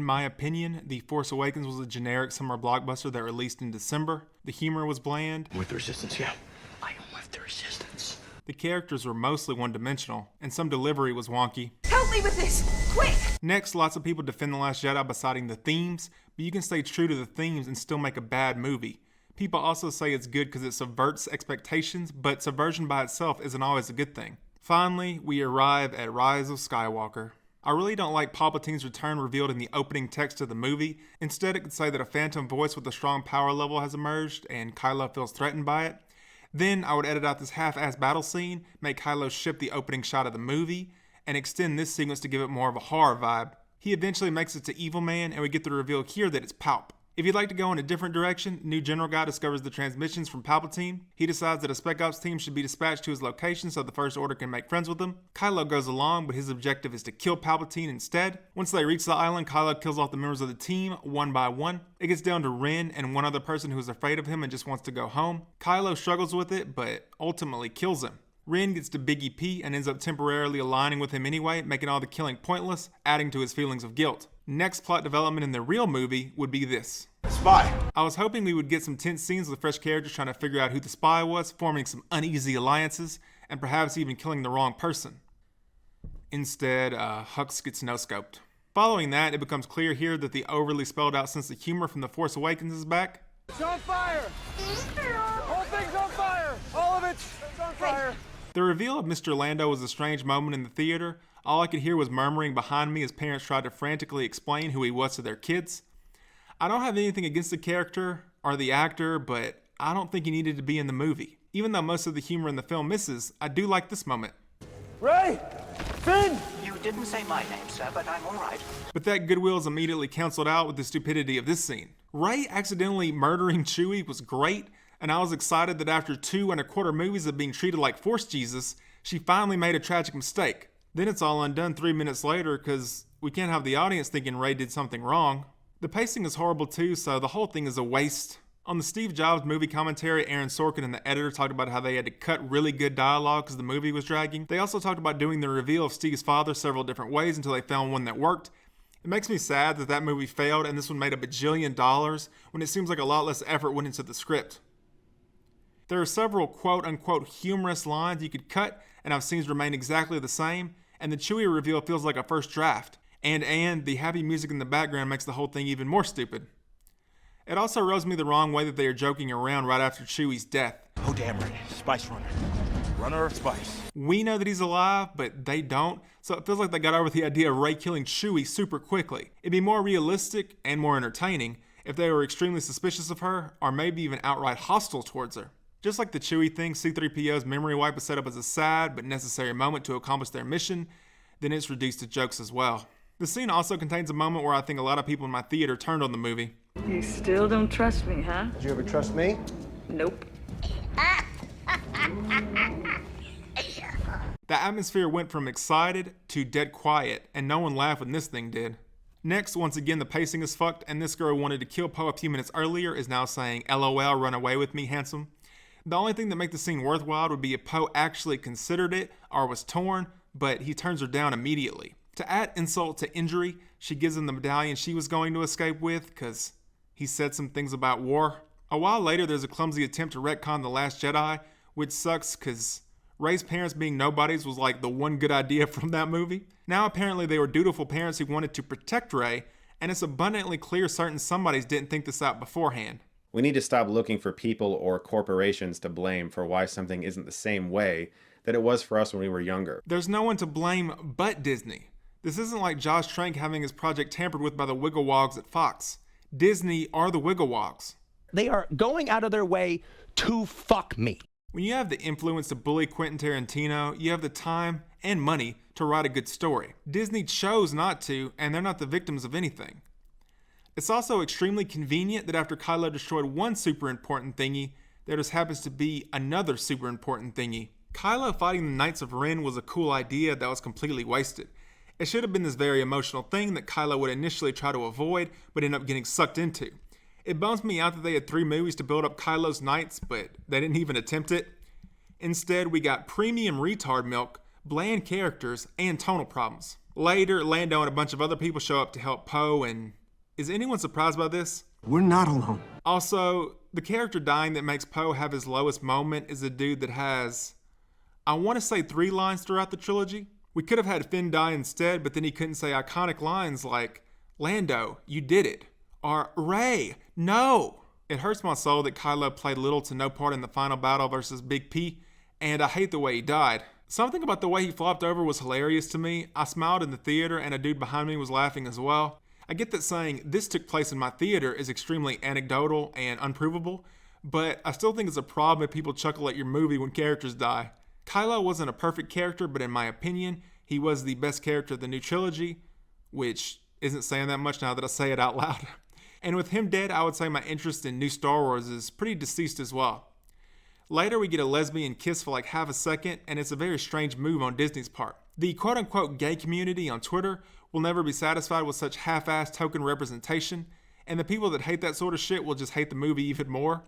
my opinion, The Force Awakens was a generic summer blockbuster that released in December. The humor was bland. With the resistance, yeah. I am with the resistance. The characters were mostly one-dimensional, and some delivery was wonky. Help me with this, quick! Next, lots of people defend The Last Jedi by citing the themes, but you can stay true to the themes and still make a bad movie. People also say it's good because it subverts expectations, but subversion by itself isn't always a good thing. Finally, we arrive at Rise of Skywalker. I really don't like Palpatine's return revealed in the opening text of the movie. Instead, it could say that a phantom voice with a strong power level has emerged, and Kylo feels threatened by it. Then I would edit out this half-assed battle scene, make Kylo ship the opening shot of the movie, and extend this sequence to give it more of a horror vibe. He eventually makes it to Evil Man, and we get the reveal here that it's Palp. If you'd like to go in a different direction, new general guy discovers the transmissions from Palpatine. He decides that a Spec Ops team should be dispatched to his location so the First Order can make friends with him. Kylo goes along, but his objective is to kill Palpatine instead. Once they reach the island, Kylo kills off the members of the team one by one. It gets down to Ren and one other person who is afraid of him and just wants to go home. Kylo struggles with it, but ultimately kills him. Ren gets to Biggie P and ends up temporarily aligning with him anyway, making all the killing pointless, adding to his feelings of guilt. Next plot development in the real movie would be this. Spy. I was hoping we would get some tense scenes with fresh characters trying to figure out who the spy was, forming some uneasy alliances, and perhaps even killing the wrong person. Instead, Hux gets no-scoped. Following that, it becomes clear here that the overly spelled out sense of humor from The Force Awakens is back. It's on fire! Whole thing's on fire! All of it's on fire! The reveal of Mr. Lando was a strange moment in the theater. All I could hear was murmuring behind me as parents tried to frantically explain who he was to their kids. I don't have anything against the character or the actor, but I don't think he needed to be in the movie. Even though most of the humor in the film misses, I do like this moment. Ray! Finn! You didn't say my name, sir, but I'm all right. But that goodwill is immediately canceled out with the stupidity of this scene. Rey accidentally murdering Chewie was great, and I was excited that after 2.25 movies of being treated like Force Jesus, she finally made a tragic mistake. Then it's all undone 3 minutes later because we can't have the audience thinking Rey did something wrong. The pacing is horrible too, so the whole thing is a waste. On the Steve Jobs movie commentary, Aaron Sorkin and the editor talked about how they had to cut really good dialogue because the movie was dragging. They also talked about doing the reveal of Steve's father several different ways until they found one that worked. It makes me sad that that movie failed and this one made $1 bajillion when it seems like a lot less effort went into the script. There are several quote-unquote humorous lines you could cut and have scenes remain exactly the same, and the Chewie reveal feels like a first draft. And the happy music in the background makes the whole thing even more stupid. It also rubs me the wrong way that they are joking around right after Chewie's death. Oh, damn right. Spice runner. Runner of spice. We know that he's alive, but they don't, so it feels like they got over the idea of Rey killing Chewie super quickly. It'd be more realistic and more entertaining if they were extremely suspicious of her, or maybe even outright hostile towards her. Just like the Chewie thing, C-3PO's memory wipe is set up as a sad but necessary moment to accomplish their mission, then it's reduced to jokes as well. The scene also contains a moment where I think a lot of people in my theater turned on the movie. You still don't trust me, huh? Did you ever trust me? Nope. The atmosphere went from excited to dead quiet, and no one laughed when this thing did. Next, once again, the pacing is fucked, and this girl who wanted to kill Poe a few minutes earlier is now saying, LOL, run away with me, handsome. The only thing that makes the scene worthwhile would be if Poe actually considered it or was torn, but he turns her down immediately. To add insult to injury, she gives him the medallion she was going to escape with because he said some things about war. A while later, there's a clumsy attempt to retcon The Last Jedi, which sucks because Rey's parents being nobodies was like the one good idea from that movie. Now apparently they were dutiful parents who wanted to protect Rey, and it's abundantly clear certain somebodies didn't think this out beforehand. We need to stop looking for people or corporations to blame for why something isn't the same way that it was for us when we were younger. There's no one to blame but Disney. This isn't like Josh Trank having his project tampered with by the Wigglewogs at Fox. Disney are the Wigglewogs. They are going out of their way to fuck me. When you have the influence to bully Quentin Tarantino, you have the time and money to write a good story. Disney chose not to, and they're not the victims of anything. It's also extremely convenient that after Kylo destroyed one super important thingy, there just happens to be another super important thingy. Kylo fighting the Knights of Ren was a cool idea that was completely wasted. It should have been this very emotional thing that Kylo would initially try to avoid, but end up getting sucked into. It bums me out that they had 3 movies to build up Kylo's Knights, but they didn't even attempt it. Instead, we got premium retard milk, bland characters, and tonal problems. Later, Lando and a bunch of other people show up to help Poe, and is anyone surprised by this? We're not alone. Also, the character dying that makes Poe have his lowest moment is a dude that has, I want to say 3 lines throughout the trilogy. We could have had Finn die instead, but then he couldn't say iconic lines like, Lando, you did it. Or, Rey, no. It hurts my soul that Kylo played little to no part in the final battle versus Big P, and I hate the way he died. Something about the way he flopped over was hilarious to me. I smiled in the theater and a dude behind me was laughing as well. I get that saying this took place in my theater is extremely anecdotal and unprovable, but I still think it's a problem if people chuckle at your movie when characters die. Kylo wasn't a perfect character, but in my opinion, he was the best character of the new trilogy, which isn't saying that much now that I say it out loud. And with him dead, I would say my interest in new Star Wars is pretty deceased as well. Later, we get a lesbian kiss for like half a second, and it's a very strange move on Disney's part. The quote-unquote gay community on Twitter will never be satisfied with such half-assed token representation, and the people that hate that sort of shit will just hate the movie even more.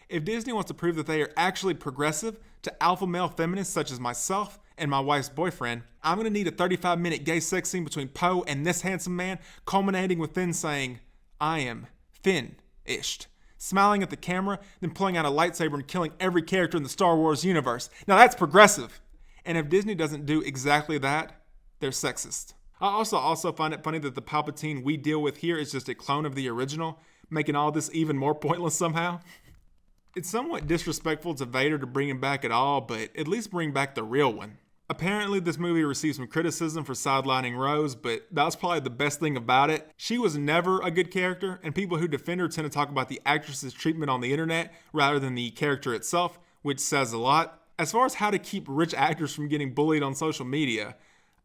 If Disney wants to prove that they are actually progressive to alpha male feminists such as myself and my wife's boyfriend, I'm going to need a 35-minute gay sex scene between Poe and this handsome man, culminating with Finn saying, I am Finn-ished, smiling at the camera, then pulling out a lightsaber and killing every character in the Star Wars universe. Now that's progressive. And if Disney doesn't do exactly that, they're sexist. I also find it funny that the Palpatine we deal with here is just a clone of the original, making all this even more pointless somehow. It's somewhat disrespectful to Vader to bring him back at all, but at least bring back the real one. Apparently, this movie received some criticism for sidelining Rose, but that was probably the best thing about it. She was never a good character, and people who defend her tend to talk about the actress's treatment on the internet rather than the character itself, which says a lot. As far as how to keep rich actors from getting bullied on social media,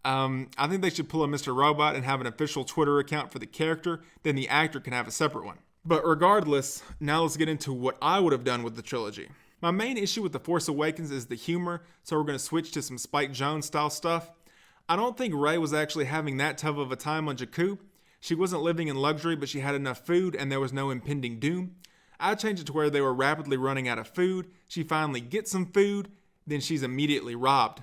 I think they should pull a Mr. Robot and have an official Twitter account for the character, then the actor can have a separate one. But regardless, now let's get into what I would have done with the trilogy. My main issue with The Force Awakens is the humor, so we're going to switch to some Spike Jonze style stuff. I don't think Rey was actually having that tough of a time on Jakku. She wasn't living in luxury, but she had enough food and there was no impending doom. I'd change it to where they were rapidly running out of food, she finally gets some food, then she's immediately robbed.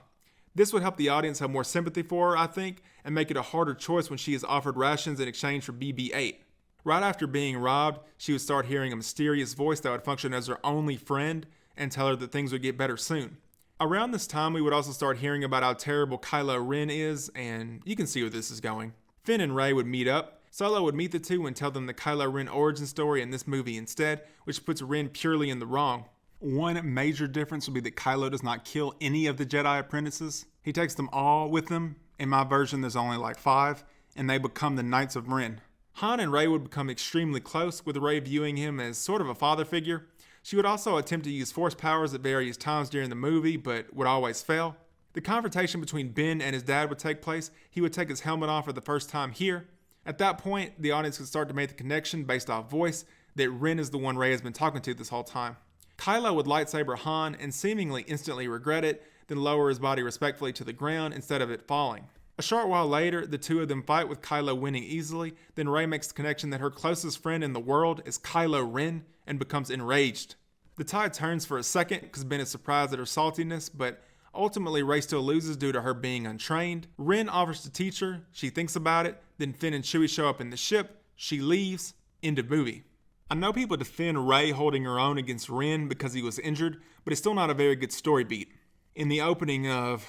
This would help the audience have more sympathy for her, I think, and make it a harder choice when she is offered rations in exchange for BB-8. Right after being robbed, she would start hearing a mysterious voice that would function as her only friend and tell her that things would get better soon. Around this time, we would also start hearing about how terrible Kylo Ren is, and you can see where this is going. Finn and Rey would meet up. Solo would meet the two and tell them the Kylo Ren origin story in this movie instead, which puts Ren purely in the wrong. One major difference would be that Kylo does not kill any of the Jedi apprentices. He takes them all with him. In my version, there's only like 5, and they become the Knights of Ren. Han and Rey would become extremely close, with Rey viewing him as sort of a father figure. She would also attempt to use force powers at various times during the movie, but would always fail. The confrontation between Ben and his dad would take place. He would take his helmet off for the first time here. At that point, the audience could start to make the connection based off voice that Ren is the one Rey has been talking to this whole time. Kylo would lightsaber Han and seemingly instantly regret it, then lower his body respectfully to the ground instead of it falling. A short while later, the two of them fight with Kylo winning easily, then Rey makes the connection that her closest friend in the world is Kylo Ren and becomes enraged. The tide turns for a second because Ben is surprised at her saltiness, but ultimately Rey still loses due to her being untrained. Ren offers to teach her, she thinks about it, then Finn and Chewie show up in the ship, she leaves, end of movie. I know people defend Rey holding her own against Ren because he was injured, but it's still not a very good story beat. In the opening of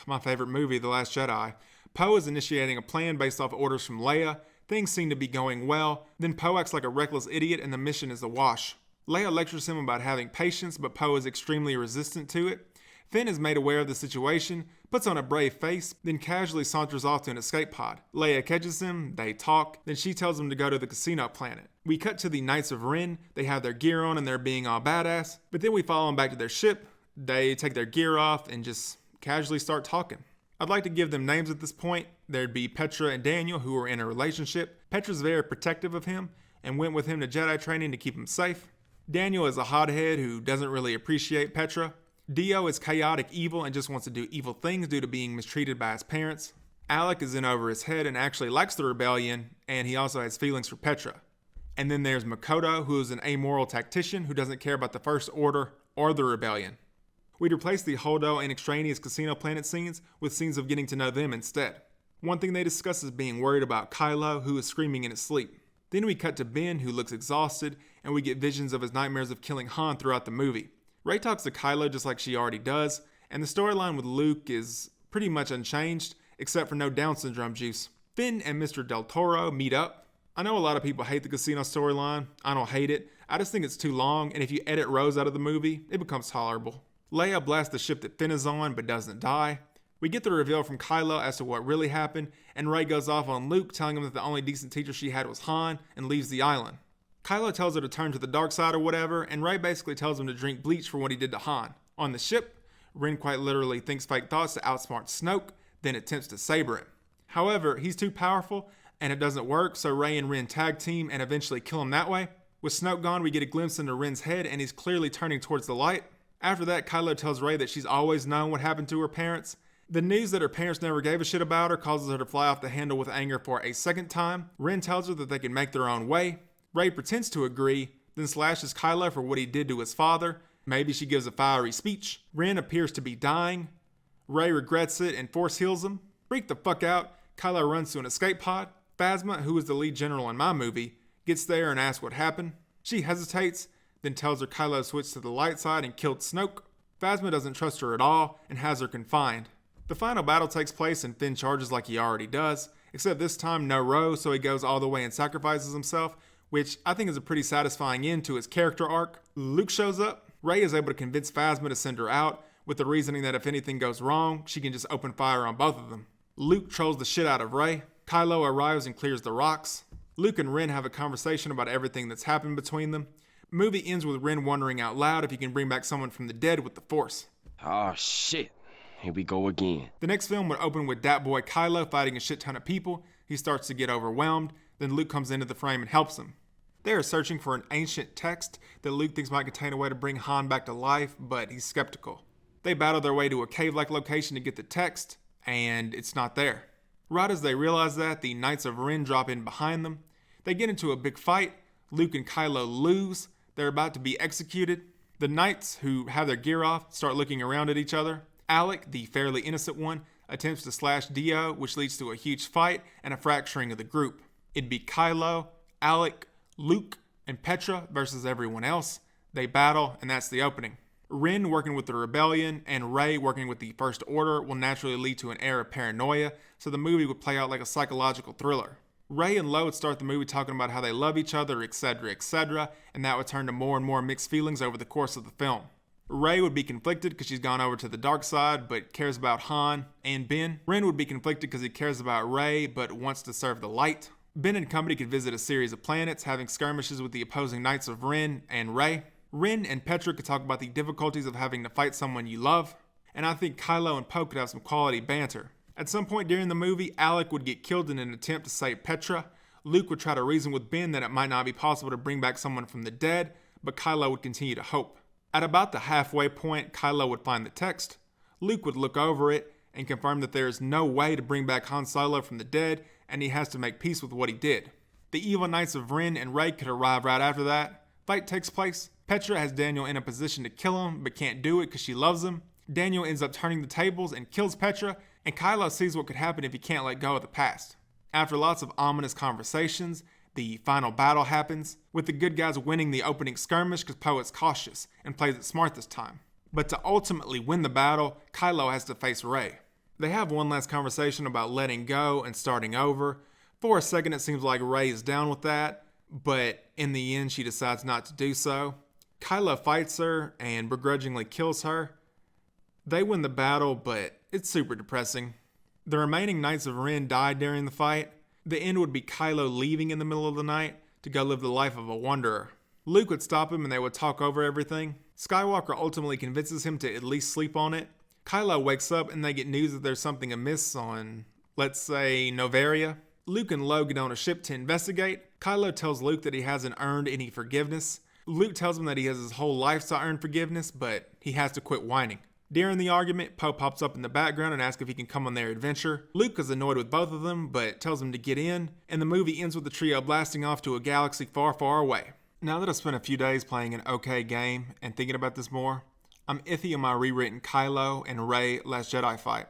my favorite movie, The Last Jedi, Poe is initiating a plan based off orders from Leia. Things seem to be going well. Then Poe acts like a reckless idiot and the mission is a wash. Leia lectures him about having patience, but Poe is extremely resistant to it. Finn is made aware of the situation, puts on a brave face, then casually saunters off to an escape pod. Leia catches him, they talk, then she tells him to go to the casino planet. We cut to the Knights of Ren. They have their gear on and they're being all badass, but then we follow them back to their ship. They take their gear off and just casually start talking. I'd like to give them names at this point. There'd be Petra and Daniel, who are in a relationship. Petra's very protective of him and went with him to Jedi training to keep him safe. Daniel is a hothead who doesn't really appreciate Petra. Dio is chaotic evil and just wants to do evil things due to being mistreated by his parents. Alec is in over his head and actually likes the rebellion, and he also has feelings for Petra. And then there's Makoto, who is an amoral tactician who doesn't care about the First Order or the rebellion. We'd replace the Holdo and extraneous casino planet scenes with scenes of getting to know them instead. One thing they discuss is being worried about Kylo, who is screaming in his sleep. Then we cut to Ben, who looks exhausted, and we get visions of his nightmares of killing Han throughout the movie. Rey talks to Kylo just like she already does, and the storyline with Luke is pretty much unchanged, except for no Down syndrome juice. Finn and Mr. Del Toro meet up. I know a lot of people hate the casino storyline. I don't hate it. I just think it's too long, and if you edit Rose out of the movie, it becomes tolerable. Leia blasts the ship that Finn is on, but doesn't die. We get the reveal from Kylo as to what really happened, and Rey goes off on Luke, telling him that the only decent teacher she had was Han, and leaves the island. Kylo tells her to turn to the dark side or whatever, and Rey basically tells him to drink bleach for what he did to Han. On the ship, Ren quite literally thinks fake thoughts to outsmart Snoke, then attempts to saber him. However, he's too powerful, and it doesn't work, so Rey and Ren tag team and eventually kill him that way. With Snoke gone, we get a glimpse into Ren's head, and he's clearly turning towards the light. After that, Kylo tells Rey that she's always known what happened to her parents. The news that her parents never gave a shit about her causes her to fly off the handle with anger for a second time. Ren tells her that they can make their own way. Rey pretends to agree, then slashes Kylo for what he did to his father. Maybe she gives a fiery speech. Ren appears to be dying. Rey regrets it and force heals him. Freak the fuck out, Kylo runs to an escape pod. Phasma, who is the lead general in my movie, gets there and asks what happened. She hesitates, then tells her Kylo switched to the light side and killed Snoke. Phasma doesn't trust her at all and has her confined. The final battle takes place and Finn charges like he already does, except this time no Rose, so he goes all the way and sacrifices himself, which I think is a pretty satisfying end to his character arc. Luke shows up. Rey is able to convince Phasma to send her out, with the reasoning that if anything goes wrong, she can just open fire on both of them. Luke trolls the shit out of Rey. Kylo arrives and clears the rocks. Luke and Ren have a conversation about everything that's happened between them. Movie ends with Ren wondering out loud if he can bring back someone from the dead with the Force. Oh shit, here we go again. The next film would open with Dat Boy Kylo fighting a shit ton of people. He starts to get overwhelmed, then Luke comes into the frame and helps him. They are searching for an ancient text that Luke thinks might contain a way to bring Han back to life, but he's skeptical. They battle their way to a cave-like location to get the text, and it's not there. Right as they realize that, the Knights of Ren drop in behind them. They get into a big fight. Luke and Kylo lose. They're about to be executed. The Knights, who have their gear off, start looking around at each other. Alec, the fairly innocent one, attempts to slash Dio, which leads to a huge fight and a fracturing of the group. It'd be Kylo, Alec, Luke, and Petra versus everyone else. They battle, and that's the opening. Ren working with the Rebellion and Rey working with the First Order will naturally lead to an air of paranoia, so the movie would play out like a psychological thriller. Rey and Lo would start the movie talking about how they love each other, etc., and that would turn to more and more mixed feelings over the course of the film. Rey would be conflicted because she's gone over to the dark side, but cares about Han and Ben. Ren would be conflicted because he cares about Rey, but wants to serve the light. Ben and company could visit a series of planets, having skirmishes with the opposing Knights of Ren and Rey. Ren and Petra could talk about the difficulties of having to fight someone you love, and I think Kylo and Poe could have some quality banter. At some point during the movie, Alec would get killed in an attempt to save Petra. Luke would try to reason with Ben that it might not be possible to bring back someone from the dead, but Kylo would continue to hope. At about the halfway point, Kylo would find the text. Luke would look over it and confirm that there is no way to bring back Han Solo from the dead, and he has to make peace with what he did. The evil Knights of Ren and Rey could arrive right after that. Fight takes place. Petra has Daniel in a position to kill him, but can't do it because she loves him. Daniel ends up turning the tables and kills Petra, and Kylo sees what could happen if he can't let go of the past. After lots of ominous conversations, the final battle happens, with the good guys winning the opening skirmish because Poe is cautious and plays it smart this time. But to ultimately win the battle, Kylo has to face Rey. They have one last conversation about letting go and starting over. For a second it seems like Rey is down with that, but in the end she decides not to do so. Kylo fights her and begrudgingly kills her. They win the battle, but it's super depressing. The remaining Knights of Ren died during the fight. The end would be Kylo leaving in the middle of the night to go live the life of a wanderer. Luke would stop him and they would talk over everything. Skywalker ultimately convinces him to at least sleep on it. Kylo wakes up and they get news that there's something amiss on, let's say, Noveria. Luke and Lo get on a ship to investigate. Kylo tells Luke that he hasn't earned any forgiveness. Luke tells him that he has his whole life to earn forgiveness, but he has to quit whining. During the argument, Poe pops up in the background and asks if he can come on their adventure. Luke is annoyed with both of them, but tells him to get in, and the movie ends with the trio blasting off to a galaxy far, far away. Now that I've spent a few days playing an okay game and thinking about this more, I'm iffy on my rewritten Kylo and Rey Last Jedi fight.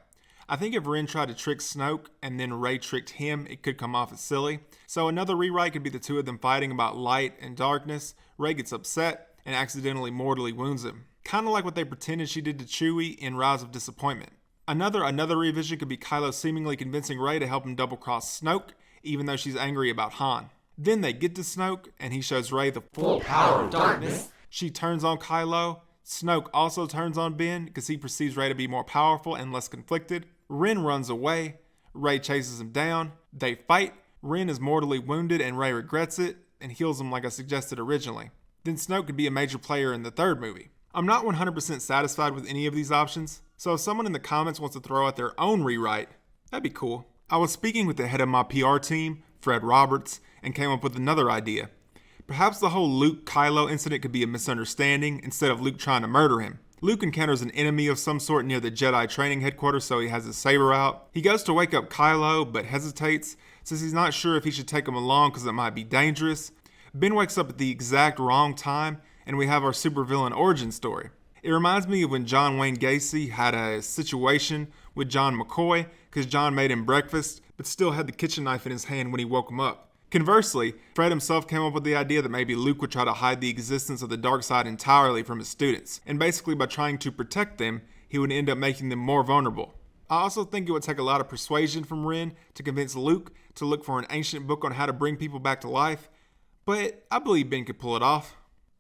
I think if Ren tried to trick Snoke and then Rey tricked him, it could come off as silly. So another rewrite could be the two of them fighting about light and darkness. Rey gets upset and accidentally mortally wounds him. Kinda like what they pretended she did to Chewie in Rise of Disappointment. Another revision could be Kylo seemingly convincing Rey to help him double-cross Snoke, even though she's angry about Han. Then they get to Snoke, and he shows Rey the full power of darkness. She turns on Kylo. Snoke also turns on Ben, because he perceives Rey to be more powerful and less conflicted. Ren runs away. Rey chases him down. They fight. Ren is mortally wounded, and Rey regrets it, and heals him like I suggested originally. Then Snoke could be a major player in the third movie. I'm not 100% satisfied with any of these options, so if someone in the comments wants to throw out their own rewrite, that'd be cool. I was speaking with the head of my PR team, Fred Roberts, and came up with another idea. Perhaps the whole Luke-Kylo incident could be a misunderstanding instead of Luke trying to murder him. Luke encounters an enemy of some sort near the Jedi training headquarters, so he has his saber out. He goes to wake up Kylo, but hesitates, since he's not sure if he should take him along because it might be dangerous. Ben wakes up at the exact wrong time, and we have our supervillain origin story. It reminds me of when John Wayne Gacy had a situation with John McCoy, because John made him breakfast, but still had the kitchen knife in his hand when he woke him up. Conversely, Fred himself came up with the idea that maybe Luke would try to hide the existence of the dark side entirely from his students, and basically by trying to protect them, he would end up making them more vulnerable. I also think it would take a lot of persuasion from Ren to convince Luke to look for an ancient book on how to bring people back to life, but I believe Ben could pull it off.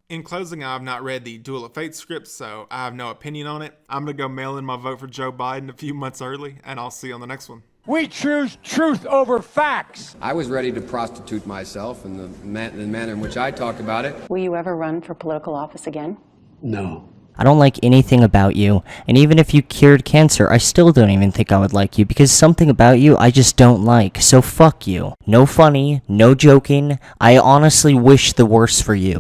In closing, I have not read the Duel of Fate script, so I have no opinion on it. I'm going to go mail in my vote for Joe Biden a few months early, and I'll see you on the next one. We choose truth over facts. I was ready to prostitute myself in the manner in which I talked about it. Will you ever run for political office again? No. I don't like anything about you, and even if you cured cancer, I still don't even think I would like you, because something about you I just don't like, so fuck you. No funny, no joking, I honestly wish the worst for you.